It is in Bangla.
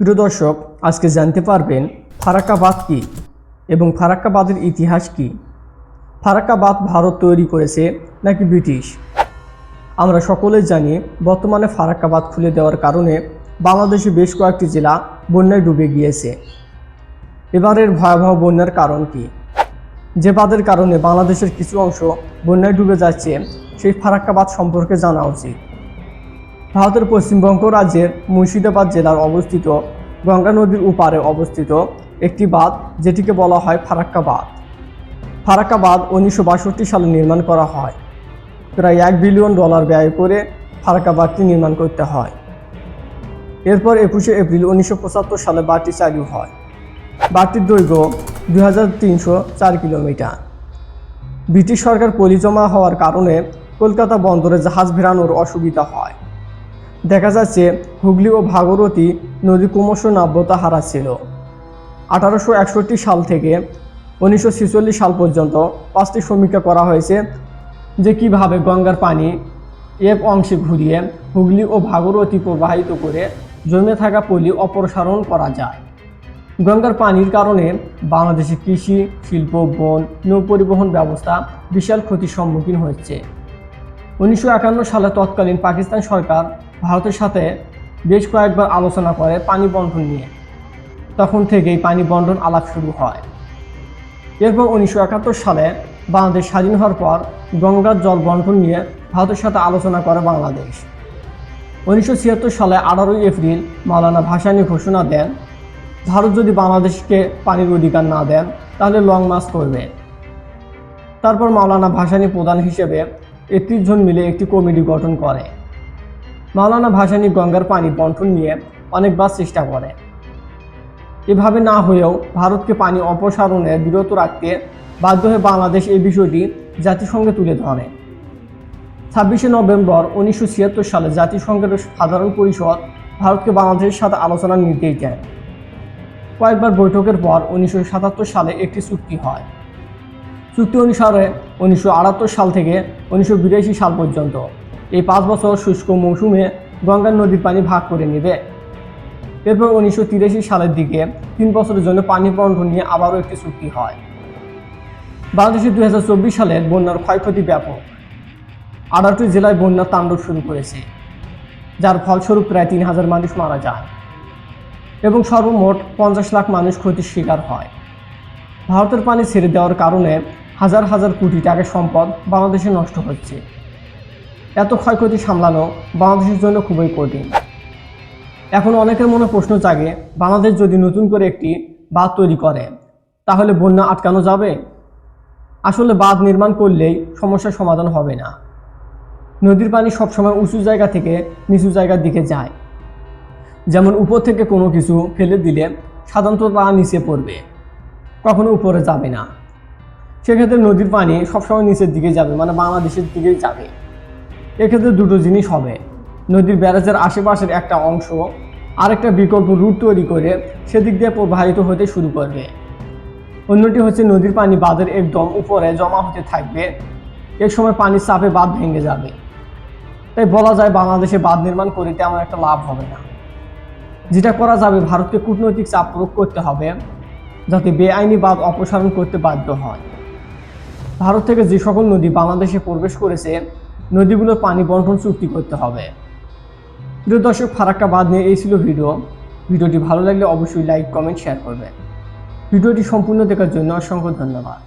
প্রিয় দর্শক, আজকে জানতে পারবেন ফারাক্কা বাঁধ কী এবং ফারাক্কা বাঁধের ইতিহাস কী। ফারাক্কা বাঁধ ভারত তৈরি করেছে নাকি ব্রিটিশ? আমরা সকলেই জানি বর্তমানে ফারাক্কা বাঁধ খুলে দেওয়ার কারণে বাংলাদেশে বেশ কয়েকটি জেলা বন্যায় ডুবে গিয়েছে। এবারের ভয়াবহ বন্যার কারণ কী? যে বাঁধের কারণে বাংলাদেশের কিছু অংশ বন্যায় ডুবে যাচ্ছে, সেই ফারাক্কা বাঁধ সম্পর্কে জানা উচিত। ভারতের পশ্চিমবঙ্গ রাজ্যের মুর্শিদাবাদ জেলার অবস্থিত গঙ্গা নদীর উপারে অবস্থিত একটি বাঁধ, যেটিকে বলা হয় ফারাক্কা বাঁধ। ফারাক্কা বাঁধ 1962 সালে নির্মাণ করা হয়। প্রায় $1 বিলিয়ন ব্যয় করে ফারাক্কা বাঁধটি নির্মাণ করতে হয়। এরপর 21শে এপ্রিল 1975 সালে বাঁধটি চালু হয়। বাঁধটির দৈর্ঘ্য 2304 কিলোমিটার। ব্রিটিশ সরকার পলি জমা হওয়ার কারণে কলকাতা বন্দরে জাহাজ ভেড়ানোর অসুবিধা হয়। দেখা যাচ্ছে হুগলি ও ভাগীরথী নদী ক্রমশ নাব্যতা হারাচ্ছিল। 1861 সাল থেকে 1946 সাল পর্যন্ত 5টি সমীক্ষা করা হয়েছে যে কিভাবে গঙ্গার পানি এক অংশে ঘুরিয়ে হুগলি ও ভাগীরথী প্রবাহিত করে জমে থাকা পলি অপসারণ করা যায়। গঙ্গার পানির কারণে বাংলাদেশে কৃষি, শিল্প, বন, নৌ পরিবহন ব্যবস্থা বিশাল ক্ষতির সম্মুখীন হচ্ছে। 1951 সালে তৎকালীন পাকিস্তান সরকার ভারতের সাথে বেশ কয়েকবার আলোচনা করে পানি বণ্টন নিয়ে। তখন থেকেই পানি বণ্টন আলাপ শুরু হয়। এরপর 1971 সালে বাংলাদেশ স্বাধীন হওয়ার পর গঙ্গার জল বণ্টন নিয়ে ভারতের সাথে আলোচনা করে বাংলাদেশ। 1976 সালে 18 এপ্রিল মাওলানা ভাসানী ঘোষণা দেন, ভারত যদি বাংলাদেশকে পানির অধিকার না দেন তাহলে লং মার্চ করবে। তারপর মাওলানা ভাসানী প্রধান হিসেবে 31 জন মিলে একটি কমিটি গঠন করে। মাওলানা ভাসানী গঙ্গার পানি বণ্টন নিয়ে অনেকবার চেষ্টা করে। এভাবে না হয়েও ভারতকে পানি অপসারণে বিরত রাখতে বাধ্য হয়ে বাংলাদেশ এই বিষয়টি জাতিসংঘে তুলে ধরে। 26শে নভেম্বর 1976 সালে জাতিসংঘের সাধারণ পরিষদ ভারতকে বাংলাদেশের সাথে আলোচনার নির্দেশ দেয়। কয়েকবার বৈঠকের পর 1977 সালে একটি চুক্তি হয়। চুক্তি অনুসারে 1978 সাল থেকে 1982 সাল পর্যন্ত এই 5 বছর শুষ্ক মৌসুমে গঙ্গা নদীর পানি ভাগ করে নেবে। এরপর 1983 সালের দিকে 3 বছরের জন্য পানি বণ্টন নিয়ে আবারও একটি চুক্তি হয়। বাংলাদেশে 2024 সালের বন্যার ক্ষয়ক্ষতি ব্যাপক। 18টি জেলায় বন্যার তাণ্ডব শুরু করেছে, যার ফলস্বরূপ প্রায় 3000 মানুষ মারা যায় এবং সর্বমোট 50 লাখ মানুষ ক্ষতির শিকার হয়। ভারতের পানি ছেড়ে দেওয়ার কারণে হাজার হাজার কোটি টাকার সম্পদ বাংলাদেশে নষ্ট হচ্ছে। এত ক্ষয়ক্ষতি সামলানো বাংলাদেশের জন্য খুবই কঠিন। এখন অনেকের মনে প্রশ্ন জাগে, বাংলাদেশ যদি নতুন করে একটি বাঁধ তৈরি করে তাহলে বন্যা আটকানো যাবে? আসলে বাঁধ নির্মাণ করলেই সমস্যার সমাধান হবে না। নদীর পানি সবসময় উঁচু জায়গা থেকে নিচু জায়গার দিকে যায়। যেমন উপর থেকে কোনো কিছু ফেলে দিলে সাধারণত তা নিচে পড়বে, কখনো উপরে যাবে না। সেক্ষেত্রে নদীর পানি সবসময় নিচের দিকে যাবে, মানে বাংলাদেশের দিকেই যাবে। এক্ষেত্রে দুটো জিনিস হবে, নদীর ব্যারেজের আশেপাশের একটা অংশ আরেকটা বিকল্প রুট তৈরি করে সেদিক দিয়ে প্রবাহিত হতে শুরু করবে। অন্যটি হচ্ছে নদীর পানি বাঁধের একদম উপরে জমা হতে থাকবে। এক সময় পানির চাপে বাঁধ ভেঙে যাবে। তাই বলা যায় বাংলাদেশে বাঁধ নির্মাণ করে তেমন একটা লাভ হবে না। যেটা করা যাবে, ভারতকে কূটনৈতিক চাপ প্রয়োগ করতে হবে যাতে বেআইনি বাঁধ অপসারণ করতে বাধ্য হয়। ভারত থেকে যে সকল নদী বাংলাদেশে প্রবেশ করেছে, নদীগুলোর পানি বণ্টন চুক্তি করতে হবে। প্রিয় দর্শক, ফারাক্কা বাঁধ নিয়ে এই ছিল ভিডিওটি ভালো লাগলে অবশ্যই লাইক, কমেন্ট, শেয়ার করবেন। ভিডিওটি সম্পূর্ণ দেখার জন্য অসংখ্য ধন্যবাদ।